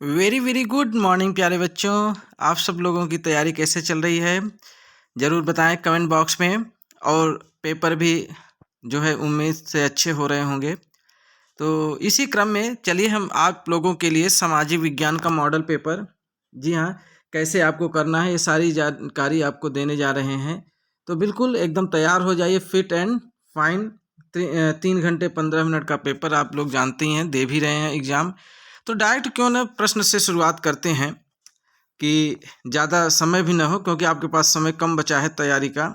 Very very good morning प्यारे बच्चों। आप सब लोगों की तैयारी कैसे चल रही है ज़रूर बताएं कमेंट बॉक्स में। और पेपर भी जो है उम्मीद से अच्छे हो रहे होंगे। तो इसी क्रम में चलिए हम आप लोगों के लिए सामाजिक विज्ञान का मॉडल पेपर, जी हाँ, कैसे आपको करना है ये सारी जानकारी आपको देने जा रहे हैं। तो बिल्कुल एकदम तैयार हो जाइए, फिट एंड फाइन। 3 घंटे 15 मिनट का पेपर आप लोग जानते ही हैं, दे भी रहे हैं एग्ज़ाम। तो डायरेक्ट क्यों ना प्रश्न से शुरुआत करते हैं कि ज़्यादा समय भी ना हो, क्योंकि आपके पास समय कम बचा है तैयारी का।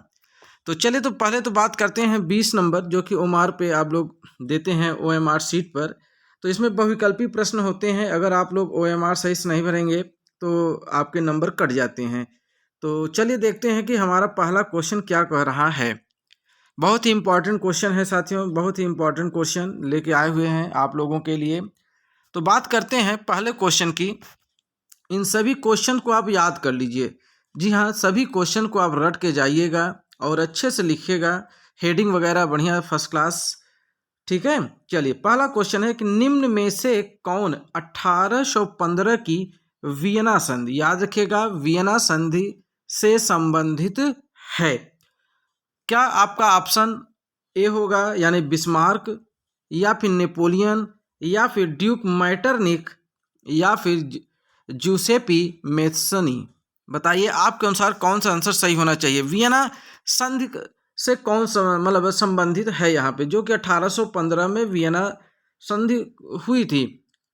तो चलिए, तो पहले तो बात करते हैं 20 नंबर जो कि ओएमआर पे आप लोग देते हैं, ओएमआर शीट पर। तो इसमें बहुविकल्पी प्रश्न होते हैं, अगर आप लोग ओएमआर सही से नहीं भरेंगे तो आपके नंबर कट जाते हैं। तो चलिए देखते हैं कि हमारा पहला क्वेश्चन क्या कह रहा है। बहुत ही इंपॉर्टेंट क्वेश्चन है साथियों, बहुत ही इंपॉर्टेंट क्वेश्चन लेके आए हुए हैं आप लोगों के लिए। तो बात करते हैं पहले क्वेश्चन की। इन सभी क्वेश्चन को आप याद कर लीजिए। जी हाँ, सभी क्वेश्चन को आप रट के जाइएगा और अच्छे से लिखिएगा, हेडिंग वगैरह बढ़िया फर्स्ट क्लास। ठीक है, चलिए पहला क्वेश्चन है कि निम्न में से कौन 1815 की वियना संधि, याद रखिएगा, वियना संधि से संबंधित है। क्या आपका ऑप्शन ए होगा यानी बिस्मार्क, या फिर नेपोलियन, या फिर ड्यूक मैटरनिक, या फिर जूसेपी मेथसनी? बताइए आपके अनुसार कौन सा आंसर सही होना चाहिए। वियना संधि से कौन सा मतलब संबंधित है यहाँ पे, जो कि 1815 में वियना संधि हुई थी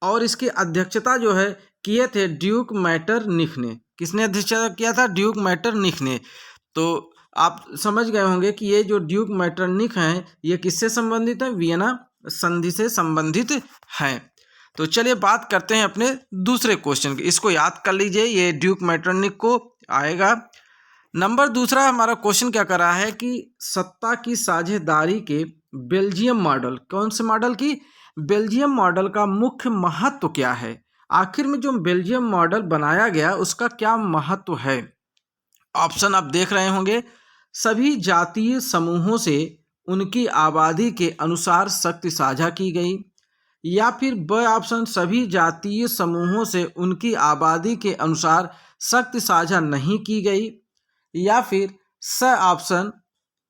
और इसकी अध्यक्षता जो है किए थे ड्यूक मैटरनिक ने। किसने अध्यक्षता किया था? ड्यूक मैटरनिक ने। तो आप समझ गए होंगे कि ये जो ड्यूक मैटरनिक हैं ये किससे संबंधित है? वियना संधि से संबंधित हैं। तो चलिए बात करते हैं अपने दूसरे क्वेश्चन की। इसको याद कर लीजिए, ये ड्यूक मैटरनिक को आएगा। नंबर दूसरा हमारा क्वेश्चन क्या कर रहा है कि सत्ता की साझेदारी के बेल्जियम मॉडल, कौन से मॉडल की? बेल्जियम मॉडल का मुख्य महत्व क्या है? आखिर में जो बेल्जियम मॉडल बनाया गया उसका क्या महत्व है? ऑप्शन आप देख रहे होंगे। सभी जातीय समूहों से उनकी आबादी के अनुसार शक्ति साझा की गई, या फिर ब ऑप्शन सभी जातीय समूहों से उनकी आबादी के अनुसार शक्ति साझा नहीं की गई, या फिर स ऑप्शन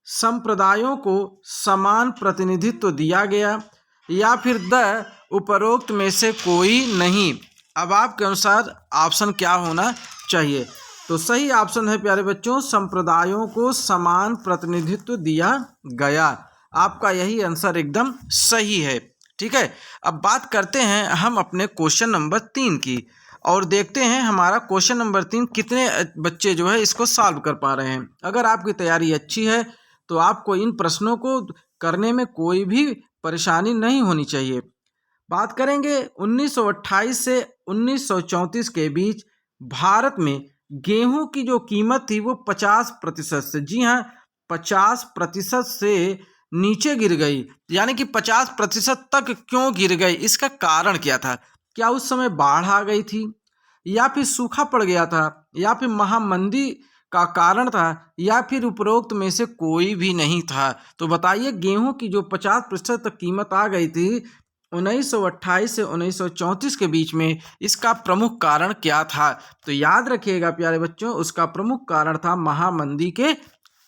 संप्रदायों को समान प्रतिनिधित्व दिया गया, या फिर द उपरोक्त में से कोई नहीं। अब आपके अनुसार ऑप्शन क्या होना चाहिए? तो सही ऑप्शन है प्यारे बच्चों, संप्रदायों को समान प्रतिनिधित्व दिया गया। आपका यही आंसर एकदम सही है। ठीक है, अब बात करते हैं हम अपने क्वेश्चन नंबर 3 की और देखते हैं हमारा क्वेश्चन नंबर 3 कितने बच्चे जो है इसको सॉल्व कर पा रहे हैं। अगर आपकी तैयारी अच्छी है तो आपको इन प्रश्नों को करने में कोई भी परेशानी नहीं होनी चाहिए। बात करेंगे 1928 से 1934 के बीच भारत में गेहूं की जो कीमत थी वो 50% से, जी हाँ, 50% से नीचे गिर गई। यानी कि 50% तक क्यों गिर गई, इसका कारण क्या था? क्या उस समय बाढ़ आ गई थी, या फिर सूखा पड़ गया था, या फिर महामंदी का कारण था, या फिर उपरोक्त में से कोई भी नहीं था? तो बताइए, गेहूं की जो 50% तक कीमत आ गई थी 1928 से 1934 के बीच में, इसका प्रमुख कारण क्या था? तो याद रखिएगा प्यारे बच्चों, उसका प्रमुख कारण था महामंदी के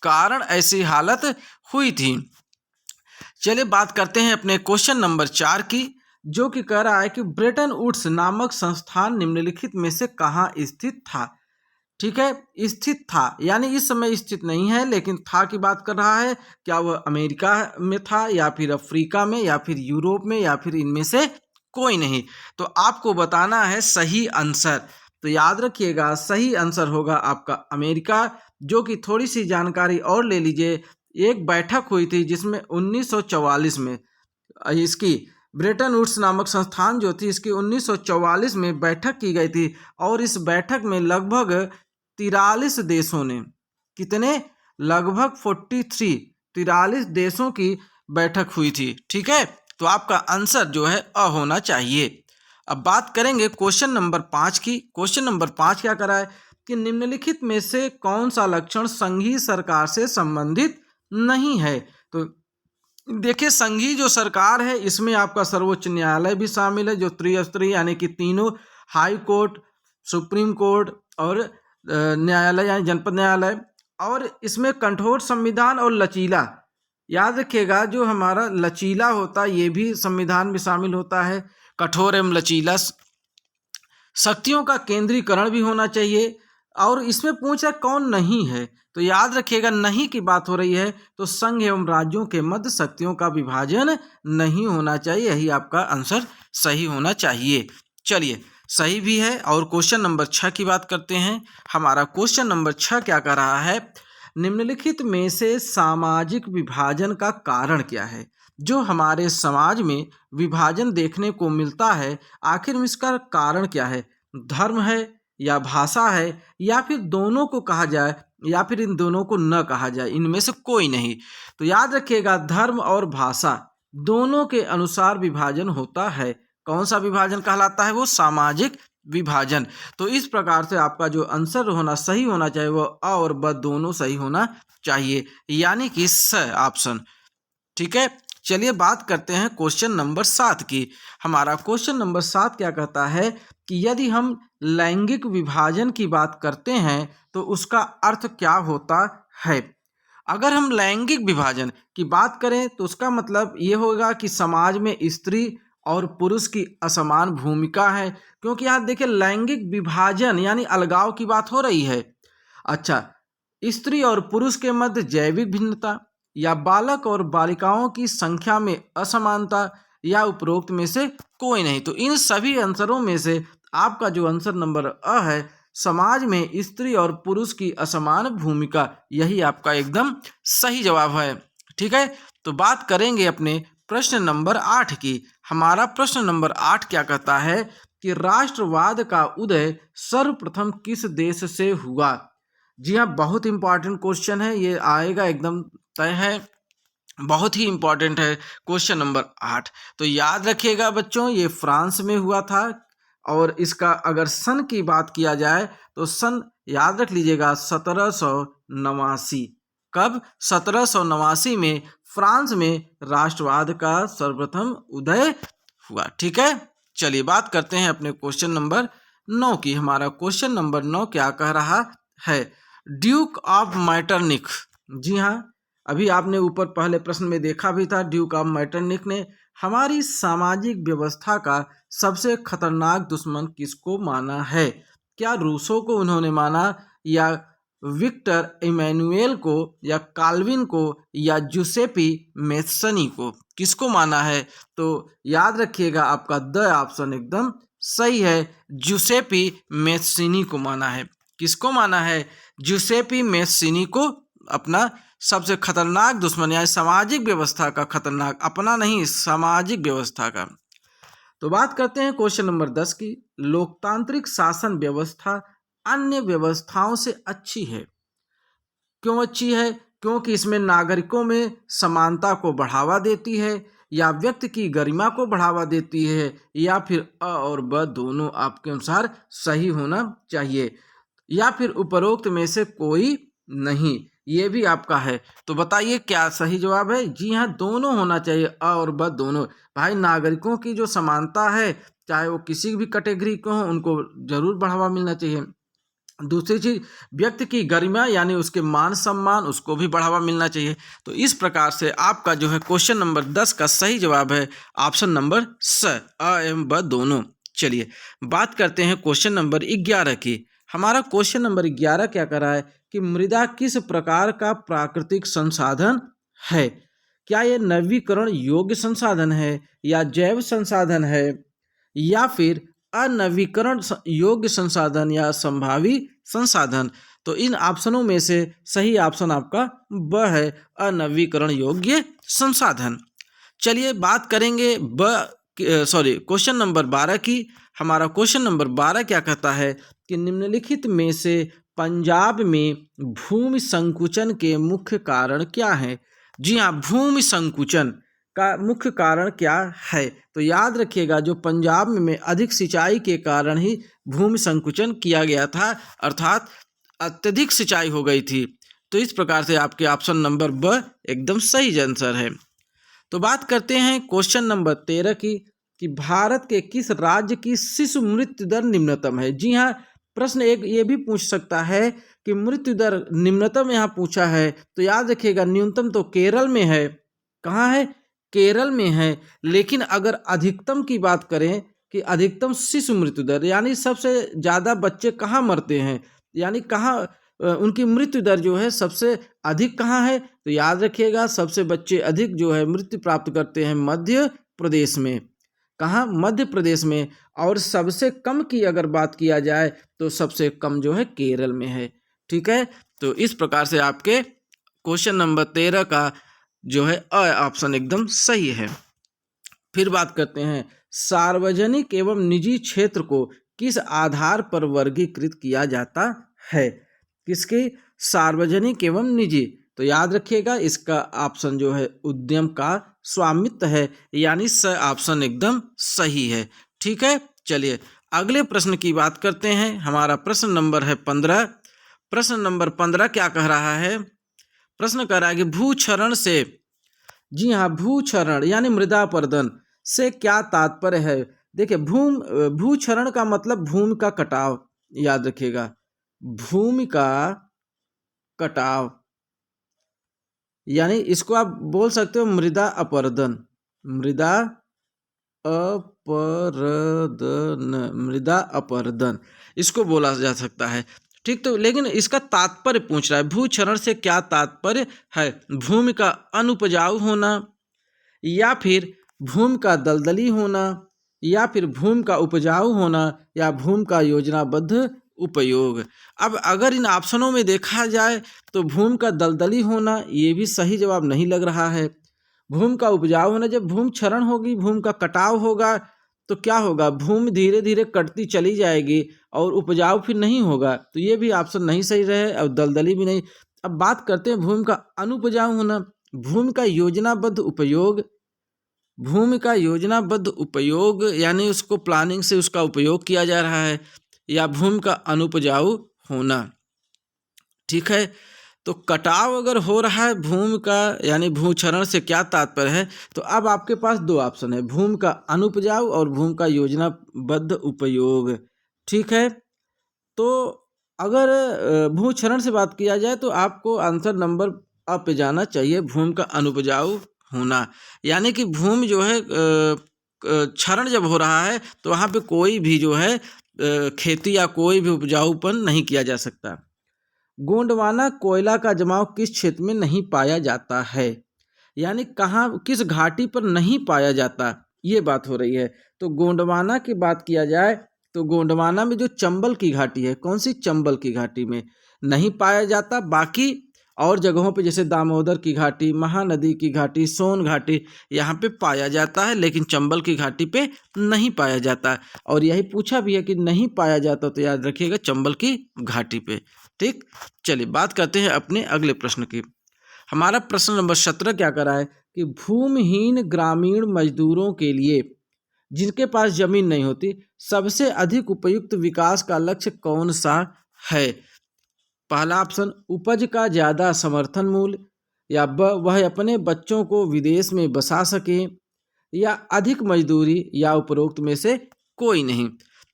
कारण ऐसी हालत हुई थी। चलिए बात करते हैं अपने क्वेश्चन नंबर 4 की, जो कि कह रहा है कि ब्रेटन वुड्स नामक संस्थान निम्नलिखित में से कहाँ स्थित था? ठीक है, स्थित था यानी इस समय स्थित नहीं है, लेकिन था की बात कर रहा है। क्या वह अमेरिका में था, या फिर अफ्रीका में, या फिर यूरोप में, या फिर इनमें से कोई नहीं? तो आपको बताना है सही आंसर। तो याद रखिएगा, सही आंसर होगा आपका अमेरिका। जो कि थोड़ी सी जानकारी और ले लीजिए। एक बैठक हुई थी जिसमें 1944 में इसकी ब्रेटन वुड्स नामक संस्थान जो थी इसकी 1944 में बैठक की गई थी, और इस बैठक में लगभग 43 देशों ने, कितने? लगभग 43 देशों की बैठक हुई थी। ठीक है, तो आपका आंसर जो है अ होना चाहिए। अब बात करेंगे क्वेश्चन नंबर 5 की। क्वेश्चन नंबर 5 क्या करा है कि निम्नलिखित में से कौन सा लक्षण संघीय सरकार से संबंधित नहीं है? तो देखिए, संघीय जो सरकार है इसमें आपका सर्वोच्च न्यायालय भी शामिल है, जो त्रिस्तरीय यानी कि तीनों हाई कोर्ट, सुप्रीम कोर्ट और न्यायालय यानी जनपद न्यायालय। और इसमें कठोर संविधान और लचीला, याद रखिएगा जो हमारा लचीला होता है ये भी संविधान में शामिल होता है। कठोर एवं लचीला, शक्तियों का केंद्रीकरण भी होना चाहिए। और इसमें पूछ रहा कौन नहीं है, तो याद रखिएगा नहीं की बात हो रही है तो संघ एवं राज्यों के मध्य शक्तियों का विभाजन नहीं होना चाहिए, यही आपका आंसर सही होना चाहिए। चलिए सही भी है। और क्वेश्चन नंबर 6 की बात करते हैं। हमारा क्वेश्चन नंबर 6 क्या कर रहा है, निम्नलिखित में से सामाजिक विभाजन का कारण क्या है। जो हमारे समाज में विभाजन देखने को मिलता है, आखिर में इसका कारण क्या है। धर्म है या भाषा है या फिर दोनों को कहा जाए या फिर इन दोनों को न कहा जाए, इनमें से कोई नहीं। तो याद रखिएगा धर्म और भाषा दोनों के अनुसार विभाजन होता है। कौन सा विभाजन कहलाता है, वो सामाजिक विभाजन। तो इस प्रकार से आपका जो आंसर होना सही होना चाहिए वो अ और ब दोनों सही होना चाहिए, यानी कि स ऑप्शन। ठीक है, चलिए बात करते हैं क्वेश्चन नंबर 7 की। हमारा क्वेश्चन नंबर 7 क्या कहता है कि यदि हम लैंगिक विभाजन की बात करते हैं तो उसका अर्थ क्या होता है। अगर हम लैंगिक विभाजन की बात करें तो उसका मतलब ये होगा कि समाज में स्त्री और पुरुष की असमान भूमिका है। क्योंकि यहाँ देखिए लैंगिक विभाजन यानी अलगाव की बात हो रही है। अच्छा, स्त्री और पुरुष के मध्य जैविक भिन्नता या बालक और बालिकाओं की संख्या में असमानता या उपरोक्त में से कोई नहीं। तो इन सभी आंसरों में से आपका जो आंसर नंबर अ है, समाज में स्त्री और पुरुष की असमान भूमिका, यही आपका एकदम सही जवाब है। ठीक है, तो बात करेंगे अपने प्रश्न नंबर 8 की। हमारा प्रश्न नंबर 8 क्या कहता है कि राष्ट्रवाद का उदय सर्वप्रथम किस देश से हुआ। जी हाँ, बहुत इंपॉर्टेंट क्वेश्चन है, ये आएगा एकदम तय है, बहुत ही इंपॉर्टेंट है क्वेश्चन नंबर 8। तो याद रखिएगा बच्चों, ये फ्रांस में हुआ था। और इसका अगर सन की बात किया जाए तो सन याद रख लीजिएगा 1789। कब, 1789 में फ्रांस में राष्ट्रवाद का सर्वप्रथम उदय हुआ। ठीक है, चलिए बात करते हैं अपने क्वेश्चन नंबर 9 की। हमारा क्वेश्चन नंबर 9 क्या कह रहा है, ड्यूक ऑफ मैटरनिख। जी हाँ, अभी आपने ऊपर पहले प्रश्न में देखा भी था, ड्यूक ऑफ मैटरनिख ने हमारी सामाजिक व्यवस्था का सबसे खतरनाक दुश्मन किसको माना है। क्या रूसो को उन्होंने माना, या विक्टर इमैनुएल को, या काल्विन को, या जुसेपी मेस्सनी को, किसको माना है। तो याद रखिएगा आपका द ऑप्शन एकदम सही है, जुसेपी मेस्सिनी को माना है। किसको माना है, जुसेपी मेस्सिनी को अपना सबसे खतरनाक दुश्मन या सामाजिक व्यवस्था का खतरनाक, अपना नहीं सामाजिक व्यवस्था का। तो बात करते हैं क्वेश्चन नंबर 10 की। लोकतांत्रिक शासन व्यवस्था अन्य व्यवस्थाओं से अच्छी है। क्यों अच्छी है, क्योंकि इसमें नागरिकों में समानता को बढ़ावा देती है, या व्यक्ति की गरिमा को बढ़ावा देती है, या फिर अ और ब दोनों आपके अनुसार सही होना चाहिए, या फिर उपरोक्त में से कोई नहीं, ये भी आपका है। तो बताइए क्या सही जवाब है। जी हाँ, दोनों होना चाहिए, अ और ब दोनों। भाई नागरिकों की जो समानता है, चाहे वो किसी भी कैटेगरी को हो, उनको जरूर बढ़ावा मिलना चाहिए। दूसरी चीज, व्यक्ति की गरिमा यानी उसके मान सम्मान, उसको भी बढ़ावा मिलना चाहिए। तो इस प्रकार से आपका जो है क्वेश्चन नंबर 10 का सही जवाब है ऑप्शन नंबर स, अ एवं ब दोनों। चलिए बात करते हैं क्वेश्चन नंबर 11 की। हमारा क्वेश्चन नंबर 11 क्या कर रहा है कि मृदा किस प्रकार का प्राकृतिक संसाधन है। क्या ये नवीकरण योग्य संसाधन है, या जैव संसाधन है, या फिर अनवीकरण योग्य संसाधन, या संभावी संसाधन। तो इन ऑप्शनों में से सही ऑप्शन आपका ब है, अनवीकरण योग्य संसाधन। चलिए बात करेंगे क्वेश्चन नंबर 12 की। हमारा क्वेश्चन नंबर 12 क्या कहता है कि निम्नलिखित में से पंजाब में भूमि संकुचन के मुख्य कारण क्या है। जी हाँ, भूमि संकुचन का मुख्य कारण क्या है। तो याद रखिएगा जो पंजाब में अधिक सिंचाई के कारण ही भूमि संकुचन किया गया था, अर्थात अत्यधिक सिंचाई हो गई थी। तो इस प्रकार से आपके ऑप्शन नंबर ब एकदम सही आंसर है। तो बात करते हैं क्वेश्चन नंबर 13 की कि भारत के किस राज्य की शिशु मृत्यु दर निम्नतम है। जी हाँ, प्रश्न एक ये भी पूछ सकता है कि मृत्यु दर निम्नतम यहाँ पूछा है तो याद रखिएगा न्यूनतम तो केरल में है। कहाँ है? केरल में है। लेकिन अगर अधिकतम की बात करें कि अधिकतम शिशु मृत्यु दर यानी सबसे ज़्यादा बच्चे कहाँ मरते हैं, यानी कहाँ उनकी मृत्यु दर जो है सबसे अधिक कहाँ है, तो याद रखिएगा सबसे बच्चे अधिक जो है मृत्यु प्राप्त करते हैं मध्य प्रदेश में। कहाँ? मध्य प्रदेश में। और सबसे कम की अगर बात किया जाए तो सबसे कम जो है केरल में है। ठीक है, तो इस प्रकार से आपके क्वेश्चन नंबर 13 का जो है अ ऑप्शन एकदम सही है। फिर बात करते हैं सार्वजनिक एवं निजी क्षेत्र को किस आधार पर वर्गीकृत किया जाता है। किसकी? सार्वजनिक एवं निजी। तो याद रखिएगा इसका ऑप्शन जो है उद्यम का स्वामित्व है, यानी स ऑप्शन एकदम सही है। ठीक है, चलिए अगले प्रश्न की बात करते हैं। हमारा प्रश्न नंबर है 15। प्रश्न नंबर 15 क्या कह रहा है? प्रश्न कह रहा है कि भूक्षरण से, जी हाँ, भूक्षरण यानी मृदा अपरदन से क्या तात्पर्य है। देखिए भूक्षरण का मतलब भूमि का कटाव, याद रखिएगा भूमि का कटाव, यानी इसको आप बोल सकते हो मृदा अपरदन। मृदा अपरदन, मृदा अपरदन इसको बोला जा सकता है। ठीक, तो लेकिन इसका तात्पर्य पूछ रहा है भूक्षरण से क्या तात्पर्य है। भूमि का अनुपजाऊ होना, या फिर भूमि का दलदली होना, या फिर भूमि का उपजाऊ होना, या भूमि का योजनाबद्ध उपयोग। अब अगर इन ऑप्शनों में देखा जाए तो भूमि का दलदली होना ये भी सही जवाब नहीं लग रहा है। भूमि का उपजाऊ होना, जब भूमि क्षरण होगी, भूमि का कटाव होगा तो क्या होगा, भूमि धीरे धीरे कटती चली जाएगी और उपजाऊ फिर नहीं होगा, तो ये भी ऑप्शन नहीं सही रहे और दलदली भी नहीं। अब बात करते हैं भूमि का अनुपजाऊ होना, भूमि का योजनाबद्ध उपयोग। भूमि का योजनाबद्ध उपयोग यानी उसको प्लानिंग से उसका उपयोग किया जा रहा है, या भूमि का अनुपजाऊ होना। ठीक है, तो कटाव अगर हो रहा है भूमि का यानी भूक्षरण से क्या तात्पर्य है, तो अब आपके पास दो ऑप्शन है, भूमि का अनुपजाऊ और भूमि का योजनाबद्ध उपयोग। ठीक है, तो अगर भूक्षरण से बात किया जाए तो आपको आंसर नंबर अ पे जाना चाहिए, भूमि का अनुपजाऊ होना, यानी कि भूमि जो है क्षरण जब हो रहा है तो वहाँ पे कोई भी जो है खेती या कोई भी उपजाऊपन नहीं किया जा सकता। गोंडवाना कोयला का जमाव किस क्षेत्र में नहीं पाया जाता है, यानी कहाँ किस घाटी पर नहीं पाया जाता, ये बात हो रही है। तो गोंडवाना की बात किया जाए तो गोंडवाना में जो चंबल की घाटी है, कौन सी? चंबल की घाटी में नहीं पाया जाता। बाकी और जगहों पे जैसे दामोदर की घाटी, महानदी की घाटी, सोन घाटी यहाँ पे पाया जाता है, लेकिन चंबल की घाटी पे नहीं पाया जाता। और यही पूछा भी है कि नहीं पाया जाता, तो याद रखिएगा चंबल की घाटी पे। ठीक, चलिए बात करते हैं अपने अगले प्रश्न की। हमारा प्रश्न नंबर 17 क्या कर रहा है कि भूमिहीन ग्रामीण मजदूरों के लिए जिनके पास जमीन नहीं होती सबसे अधिक उपयुक्त विकास का लक्ष्य कौन सा है। पहला ऑप्शन उपज का ज़्यादा समर्थन मूल्य, या वह अपने बच्चों को विदेश में बसा सके, या अधिक मजदूरी, या उपरोक्त में से कोई नहीं।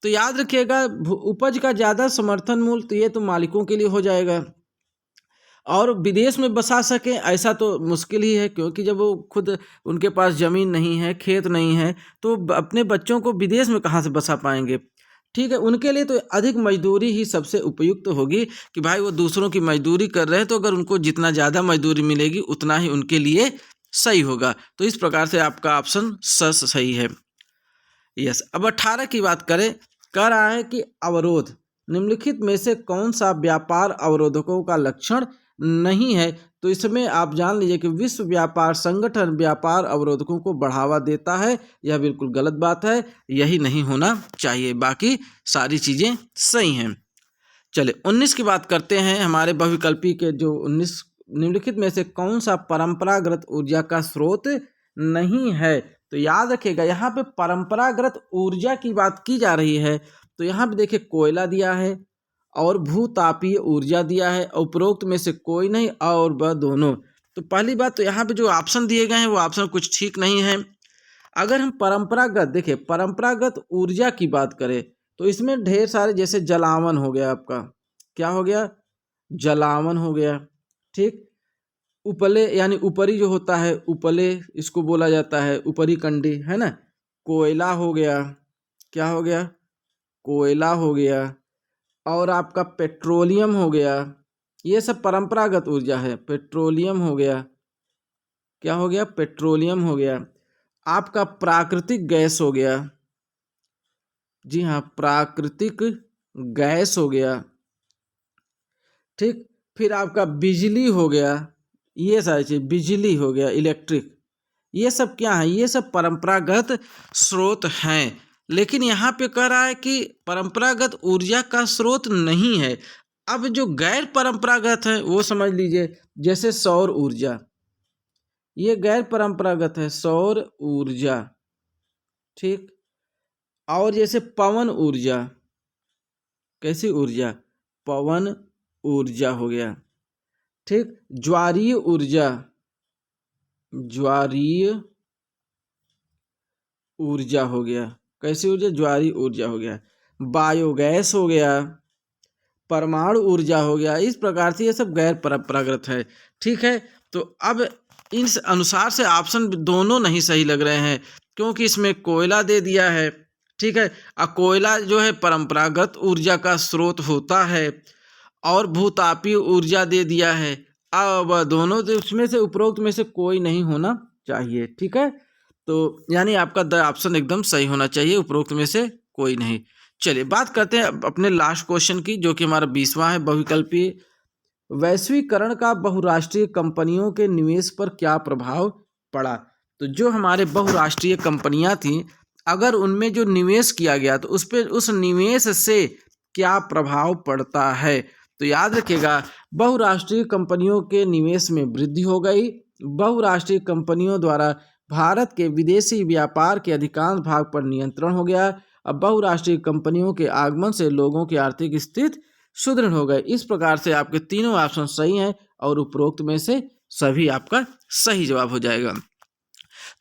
तो याद रखिएगा उपज का ज़्यादा समर्थन मूल्य तो ये तो मालिकों के लिए हो जाएगा, और विदेश में बसा सकें ऐसा तो मुश्किल ही है, क्योंकि जब वो खुद उनके पास ज़मीन नहीं है, खेत नहीं है, तो अपने बच्चों को विदेश में कहाँ से बसा पाएंगे। ठीक है, उनके लिए तो अधिक मजदूरी ही सबसे उपयुक्त होगी कि भाई वो दूसरों की मजदूरी कर रहे हैं, तो अगर उनको जितना ज़्यादा मजदूरी मिलेगी उतना ही उनके लिए सही होगा। तो इस प्रकार से आपका ऑप्शन सही है। यस, अब 18 की बात करें, कह रहा है कि अवरोध निम्नलिखित में से कौन सा व्यापार अवरोधकों का लक्षण नहीं है। तो इसमें आप जान लीजिए कि विश्व व्यापार संगठन व्यापार अवरोधकों को बढ़ावा देता है, यह बिल्कुल गलत बात है, यही नहीं होना चाहिए, बाकी सारी चीज़ें सही हैं। चले 19 की बात करते हैं। हमारे बहुविकल्पी के जो 19 निम्नलिखित में से कौन सा परंपरागत ऊर्जा का स्रोत नहीं है। तो याद रखिएगा यहाँ पे परंपरागत ऊर्जा की बात की जा रही है, तो यहाँ पे देखिए कोयला दिया है और भूतापीय ऊर्जा दिया है, उपरोक्त में से कोई नहीं और वह दोनों। तो पहली बात तो यहाँ पे जो ऑप्शन दिए गए हैं वो ऑप्शन कुछ ठीक नहीं है। अगर हम परंपरागत देखिए, परंपरागत ऊर्जा की बात करें तो इसमें ढेर सारे, जैसे जलावन हो गया आपका, क्या हो गया, जलावन हो गया, ठीक। उपले यानी ऊपरी जो होता है, उपले इसको बोला जाता है, ऊपरी कंडी, है ना। कोयला हो गया, क्या हो गया, कोयला हो गया। और आपका पेट्रोलियम हो गया, ये सब परंपरागत ऊर्जा है। पेट्रोलियम हो गया, क्या हो गया, पेट्रोलियम हो गया। आपका प्राकृतिक गैस हो गया, जी हाँ, प्राकृतिक गैस हो गया, ठीक। फिर आपका बिजली हो गया, ये सारी चीज, बिजली हो गया, इलेक्ट्रिक, ये सब क्या है, ये सब परंपरागत स्रोत हैं। लेकिन यहाँ पे कह रहा है कि परंपरागत ऊर्जा का स्रोत नहीं है। अब जो गैर परंपरागत है वो समझ लीजिए, जैसे सौर ऊर्जा, ये गैर परंपरागत है, सौर ऊर्जा, ठीक। और जैसे पवन ऊर्जा, कैसी ऊर्जा, पवन ऊर्जा हो गया, ठीक। ज्वारीय ऊर्जा, ज्वारीय ऊर्जा हो गया, कैसी ऊर्जा, ज्वारीय ऊर्जा हो गया। बायोगैस हो गया, परमाणु ऊर्जा हो गया। इस प्रकार से ये सब गैर परंपरागत है, ठीक है। तो अब इस अनुसार से ऑप्शन दोनों नहीं सही लग रहे हैं, क्योंकि इसमें कोयला दे दिया है, ठीक है। कोयला जो है परंपरागत ऊर्जा का स्रोत होता है, और भूतापीय ऊर्जा दे दिया है। अब दोनों उसमें से, उपरोक्त में से कोई नहीं होना चाहिए, ठीक है। तो यानी आपका द ऑप्शन एकदम सही होना चाहिए, उपरोक्त में से कोई नहीं। चलिए बात करते हैं अपने लास्ट क्वेश्चन की, जो कि हमारा 20वां है, बहुविकल्पीय। वैश्वीकरण का बहुराष्ट्रीय कंपनियों के निवेश पर क्या प्रभाव पड़ा। तो जो हमारे बहुराष्ट्रीय कंपनियां थी, अगर उनमें जो निवेश किया गया तो उस पर, उस निवेश से क्या प्रभाव पड़ता है। तो याद रखिएगा, बहुराष्ट्रीय कंपनियों के निवेश में वृद्धि हो गई। बहुराष्ट्रीय कंपनियों द्वारा भारत के विदेशी व्यापार के अधिकांश भाग पर नियंत्रण हो गया। अब बहुराष्ट्रीय कंपनियों के आगमन से लोगों की आर्थिक स्थिति सुदृढ़ हो गए। इस प्रकार से आपके तीनों ऑप्शन सही हैं, और उपरोक्त में से सभी आपका सही जवाब हो जाएगा।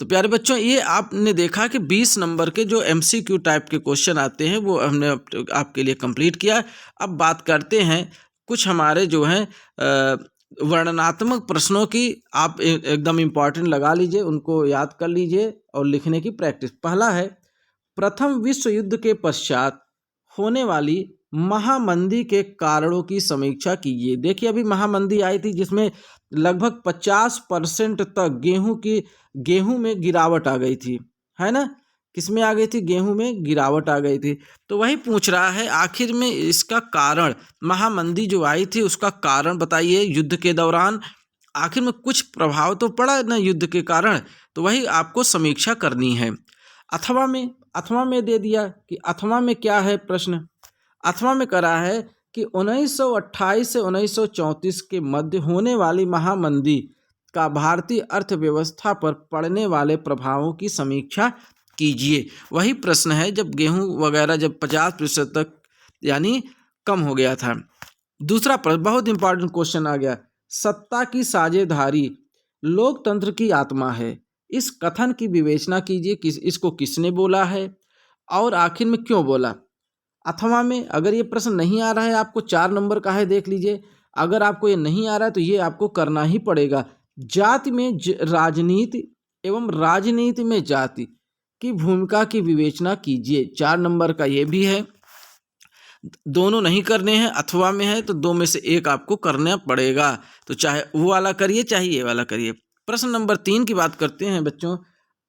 तो प्यारे बच्चों, ये आपने देखा कि 20 नंबर के जो MCQ टाइप के क्वेश्चन आते हैं वो हमने आपके लिए कंप्लीट किया। अब बात करते हैं कुछ हमारे जो हैं वर्णनात्मक प्रश्नों की। आप एकदम इम्पॉर्टेंट लगा लीजिए, उनको याद कर लीजिए और लिखने की प्रैक्टिस। पहला है, प्रथम विश्व युद्ध के पश्चात होने वाली महामंदी के कारणों की समीक्षा कीजिए। देखिए, अभी महामंदी आई थी जिसमें लगभग 50% तक गेहूं में गिरावट आ गई थी, है ना। किसमें आ गई थी, गेहूं में गिरावट आ गई थी। तो वही पूछ रहा है, आखिर में इसका कारण, महामंदी जो आई थी उसका कारण बताइए। युद्ध के दौरान आखिर में कुछ प्रभाव तो पड़ा ना युद्ध के कारण, तो वही आपको समीक्षा करनी है। अथवा में दे दिया कि अथवा में क्या है प्रश्न। अथवा में करा है कि 1928 से 1934 के मध्य होने वाली महामंदी का भारतीय अर्थव्यवस्था पर पड़ने वाले प्रभावों की समीक्षा कीजिए। वही प्रश्न है, जब गेहूं वगैरह जब 50% तक यानी कम हो गया था। दूसरा प्रश्न बहुत इंपॉर्टेंट क्वेश्चन आ गया, सत्ता की साझेदारी लोकतंत्र की आत्मा है। इस कथन की विवेचना कीजिए, इसको किसने बोला है और आखिर में क्यों बोला। अथवा में अगर ये प्रश्न नहीं आ रहा है आपको, 4 नंबर का है, देख लीजिए। अगर आपको ये नहीं आ रहा है तो ये आपको करना ही पड़ेगा। जाति में राजनीति एवं राजनीति में जाति की भूमिका की विवेचना कीजिए, 4 नंबर का ये भी है। दोनों नहीं करने हैं, अथवा में है तो 2 में से एक आपको करना पड़ेगा। तो चाहे वो वाला करिए चाहे ये वाला करिए। प्रश्न नंबर 3 की बात करते हैं बच्चों।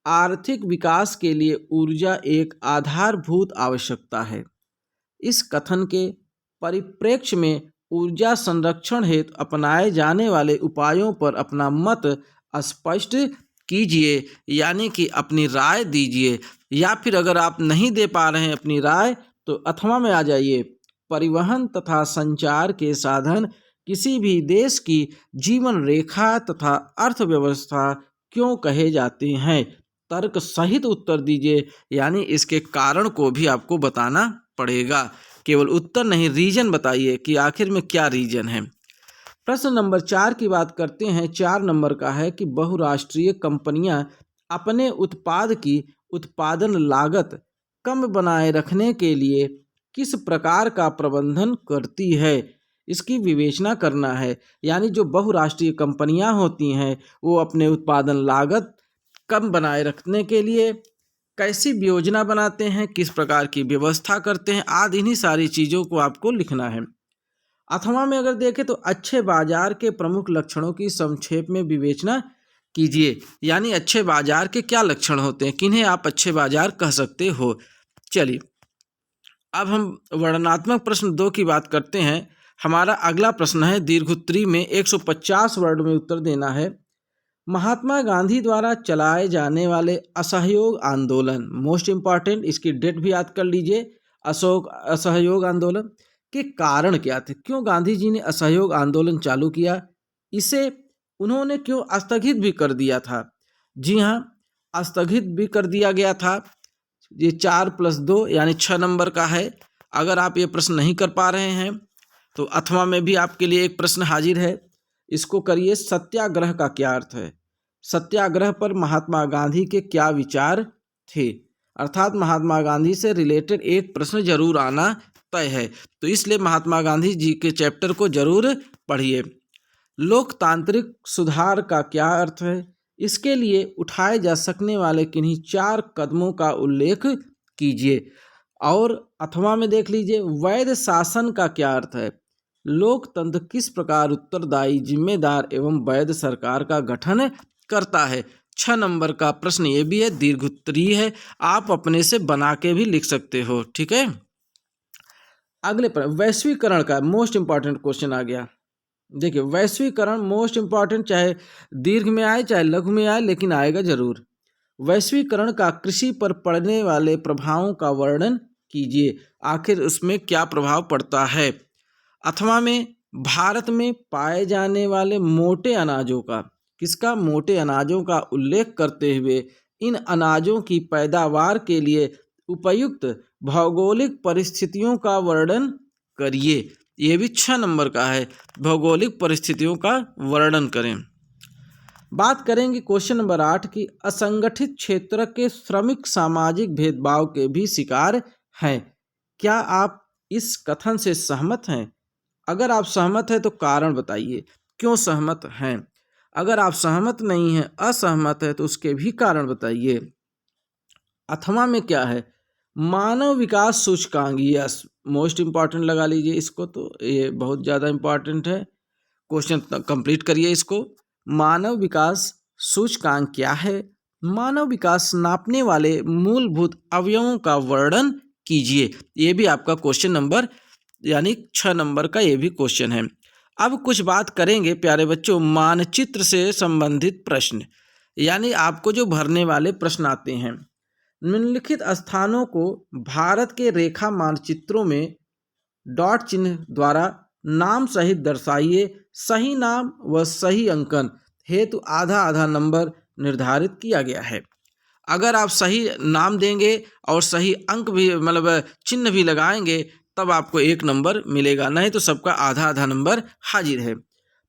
आर्थिक विकास के लिए ऊर्जा एक आधारभूत आवश्यकता है। इस कथन के परिप्रेक्ष्य में ऊर्जा संरक्षण हेतु अपनाए जाने वाले उपायों पर अपना मत स्पष्ट कीजिए, यानी कि अपनी राय दीजिए। या फिर अगर आप नहीं दे पा रहे हैं अपनी राय तो अथवा में आ जाइए। परिवहन तथा संचार के साधन किसी भी देश की जीवन रेखा तथा अर्थव्यवस्था क्यों कहे जाते हैं। तर्क सहित उत्तर दीजिए, यानी इसके कारण को भी आपको बताना पड़ेगा। केवल उत्तर नहीं, रीजन बताइए कि आखिर में क्या रीजन है। प्रश्न नंबर 4 की बात करते हैं। 4 नंबर का है कि बहुराष्ट्रीय कंपनियां अपने उत्पाद की उत्पादन लागत कम बनाए रखने के लिए किस प्रकार का प्रबंधन करती है, इसकी विवेचना करना है। यानी जो बहुराष्ट्रीय कंपनियां होती हैं वो अपने उत्पादन लागत कम बनाए रखने के लिए कैसी योजना बनाते हैं, किस प्रकार की व्यवस्था करते हैं, आदि इन्हीं सारी चीज़ों को आपको लिखना है। अथवा में अगर देखें तो अच्छे बाजार के प्रमुख लक्षणों की संक्षेप में विवेचना कीजिए। यानी अच्छे बाजार के क्या लक्षण होते हैं, किन्हें आप अच्छे बाजार कह सकते हो। चलिए अब हम वर्णनात्मक प्रश्न 2 की बात करते हैं। हमारा अगला प्रश्न है दीर्घोत्तरी में 150 वर्ड में उत्तर देना है। महात्मा गांधी द्वारा चलाए जाने वाले असहयोग आंदोलन, मोस्ट इम्पॉर्टेंट, इसकी डेट भी याद कर लीजिए। असहयोग आंदोलन के कारण क्या थे, क्यों गांधी जी ने असहयोग आंदोलन चालू किया, इसे उन्होंने क्यों स्थगित भी कर दिया था। जी हाँ, स्थगित भी कर दिया गया था। ये 4+2 यानी 6 नंबर का है। अगर आप ये प्रश्न नहीं कर पा रहे हैं तो अथवा में भी आपके लिए एक प्रश्न हाजिर है, इसको करिए। सत्याग्रह का क्या अर्थ है, सत्याग्रह पर महात्मा गांधी के क्या विचार थे। अर्थात महात्मा गांधी से रिलेटेड एक प्रश्न जरूर आना तय है, तो इसलिए महात्मा गांधी जी के चैप्टर को जरूर पढ़िए। लोकतांत्रिक सुधार का क्या अर्थ है, इसके लिए उठाए जा सकने वाले किन्हीं 4 कदमों का उल्लेख कीजिए। और अथवा में देख लीजिए वैध शासन का क्या अर्थ है, लोकतंत्र किस प्रकार उत्तरदायी, जिम्मेदार एवं वैध सरकार का गठन करता है। 6 नंबर का प्रश्न ये भी है, दीर्घोत्तरी है, आप अपने से बना के भी लिख सकते हो। ठीक है, अगले पर वैश्वीकरण का मोस्ट इंपॉर्टेंट क्वेश्चन आ गया। देखिए वैश्वीकरण मोस्ट इंपॉर्टेंट, चाहे दीर्घ में आए चाहे लघु में आए, लेकिन आएगा जरूर। वैश्वीकरण का कृषि पर पड़ने वाले प्रभावों का वर्णन कीजिए, आखिर उसमें क्या प्रभाव पड़ता है। अथवा में भारत में पाए जाने वाले मोटे अनाजों का, किसका, मोटे अनाजों का उल्लेख करते हुए इन अनाजों की पैदावार के लिए उपयुक्त भौगोलिक परिस्थितियों का वर्णन करिए। ये भी 6 नंबर का है, भौगोलिक परिस्थितियों का वर्णन करें। बात करेंगे क्वेश्चन नंबर 8 की, असंगठित क्षेत्र के श्रमिक सामाजिक भेदभाव के भी शिकार हैं। क्या आप इस कथन से सहमत हैं? अगर आप सहमत हैं तो कारण बताइए, क्यों सहमत हैं। अगर आप सहमत नहीं हैं, असहमत है, तो उसके भी कारण बताइए। अथवा में क्या है, मानव विकास सूचकांक, यस मोस्ट इम्पॉर्टेंट लगा लीजिए इसको, तो ये बहुत ज़्यादा इम्पॉर्टेंट है, क्वेश्चन कंप्लीट करिए इसको। मानव विकास सूचकांक क्या है, मानव विकास नापने वाले मूलभूत अवयवों का वर्णन कीजिए। ये भी आपका क्वेश्चन नंबर यानी 6 नंबर का ये भी क्वेश्चन है। अब कुछ बात करेंगे प्यारे बच्चों मानचित्र से संबंधित प्रश्न, यानी आपको जो भरने वाले प्रश्न आते हैं। निम्नलिखित स्थानों को भारत के रेखा मानचित्रों में डॉट चिन्ह द्वारा नाम सहित दर्शाइए। सही नाम व सही अंकन हेतु आधा आधा नंबर निर्धारित किया गया है। अगर आप सही नाम देंगे और सही अंक भी मतलब चिन्ह भी लगाएंगे तब आपको 1 नंबर मिलेगा, नहीं तो सबका आधा आधा नंबर हाजिर है।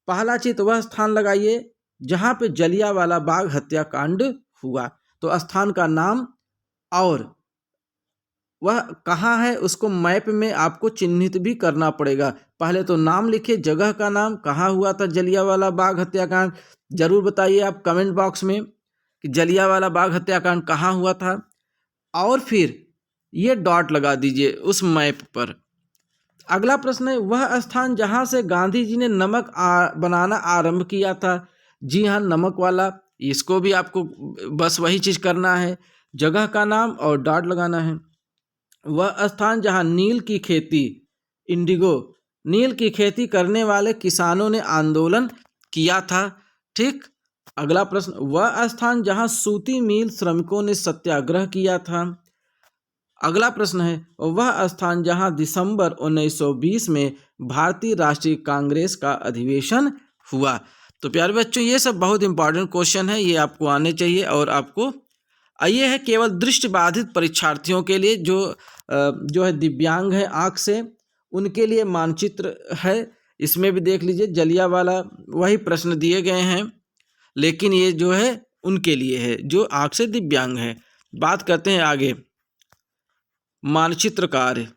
पहला चित्र वह स्थान लगाइए जहाँ पे जलियांवाला बाग हत्याकांड हुआ, तो स्थान का नाम और वह कहाँ है उसको मैप में आपको चिन्हित भी करना पड़ेगा। पहले तो नाम लिखिए, जगह का नाम, कहाँ हुआ था जलियांवाला बाग हत्याकांड, जरूर बताइए आप कमेंट बॉक्स में कि जलियांवाला बाग हत्याकांड कहाँ हुआ था, और फिर ये डॉट लगा दीजिए उस मैप पर। अगला प्रश्न है वह स्थान जहाँ से गांधी जी ने नमक बनाना आरंभ किया था। जी हाँ, नमक वाला, इसको भी आपको बस वही चीज़ करना है, जगह का नाम और डॉट लगाना है। वह स्थान जहाँ नील की खेती, इंडिगो, नील की खेती करने वाले किसानों ने आंदोलन किया था। ठीक, अगला प्रश्न वह स्थान जहाँ सूती मिल श्रमिकों ने सत्याग्रह किया था। अगला प्रश्न है वह स्थान जहां दिसंबर 1920 में भारतीय राष्ट्रीय कांग्रेस का अधिवेशन हुआ। तो प्यारे बच्चों ये सब बहुत इंपॉर्टेंट क्वेश्चन है, ये आपको आने चाहिए। और आपको ये है केवल दृष्टिबाधित परीक्षार्थियों के लिए, जो है दिव्यांग है आँख से, उनके लिए मानचित्र है। इसमें भी देख लीजिए जलियांवाला वही प्रश्न दिए गए हैं, लेकिन ये जो है उनके लिए है जो आँख से दिव्यांग है। बात करते हैं आगे, मानचित्र कार्य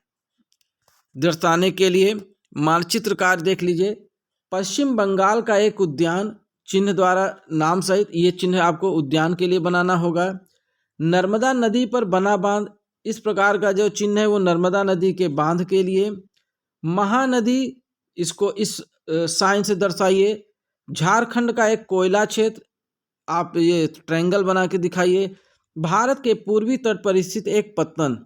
दर्शाने के लिए मानचित्र कार्य देख लीजिए। पश्चिम बंगाल का एक उद्यान चिन्ह द्वारा नाम सहित ये चिन्ह आपको उद्यान के लिए बनाना होगा। नर्मदा नदी पर बना बांध, इस प्रकार का जो चिन्ह है वो नर्मदा नदी के बांध के लिए। महानदी, इसको इस साइन से दर्शाइए। झारखंड का एक कोयला क्षेत्र, आप ये ट्रायंगल बना के दिखाइए। भारत के पूर्वी तट पर स्थित एक पत्तन,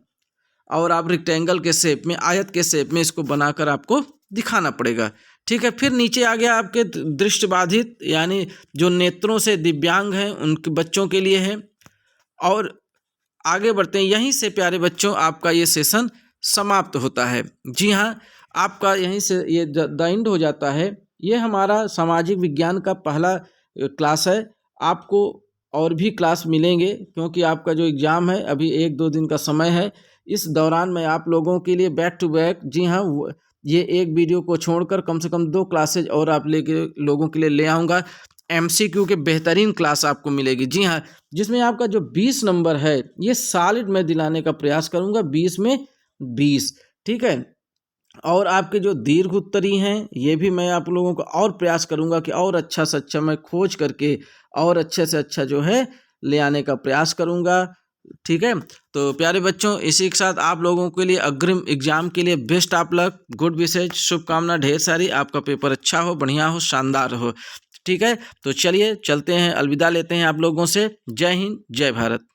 और आप रेक्टेंगल के शेप में, आयत के शेप में इसको बनाकर आपको दिखाना पड़ेगा। ठीक है, फिर नीचे आ गया आपके दृष्टिबाधित यानी जो नेत्रों से दिव्यांग हैं उनके बच्चों के लिए है। और आगे बढ़ते हैं, यहीं से प्यारे बच्चों आपका ये सेशन समाप्त होता है। जी हाँ, आपका यहीं से ये द एंड हो जाता है। ये हमारा सामाजिक विज्ञान का पहला क्लास है। आपको और भी क्लास मिलेंगे क्योंकि आपका जो एग्ज़ाम है अभी 1-2 दिन का समय है। इस दौरान मैं आप लोगों के लिए बैक टू बैक, जी हाँ, ये एक वीडियो को छोड़कर कम से कम 2 क्लासेज और आप लोगों के लिए ले आऊँगा। एमसीक्यू के बेहतरीन क्लास आपको मिलेगी। जी हाँ, जिसमें आपका जो 20 नंबर है ये सॉलिड मैं दिलाने का प्रयास करूँगा, 20 में 20। ठीक है, और आपके जो दीर्घ उत्तरी हैं ये भी मैं आप लोगों को और प्रयास करूंगा कि और अच्छा से अच्छा मैं खोज करके और अच्छे से अच्छा जो है ले आने का प्रयास करूंगा। ठीक है, तो प्यारे बच्चों, इसी के साथ आप लोगों के लिए अग्रिम एग्जाम के लिए बेस्ट ऑफ लक, गुड विशेष, शुभकामना ढेर सारी। आपका पेपर अच्छा हो, बढ़िया हो, शानदार हो। ठीक है, तो चलिए चलते हैं, अलविदा लेते हैं आप लोगों से। जय हिंद, जय भारत।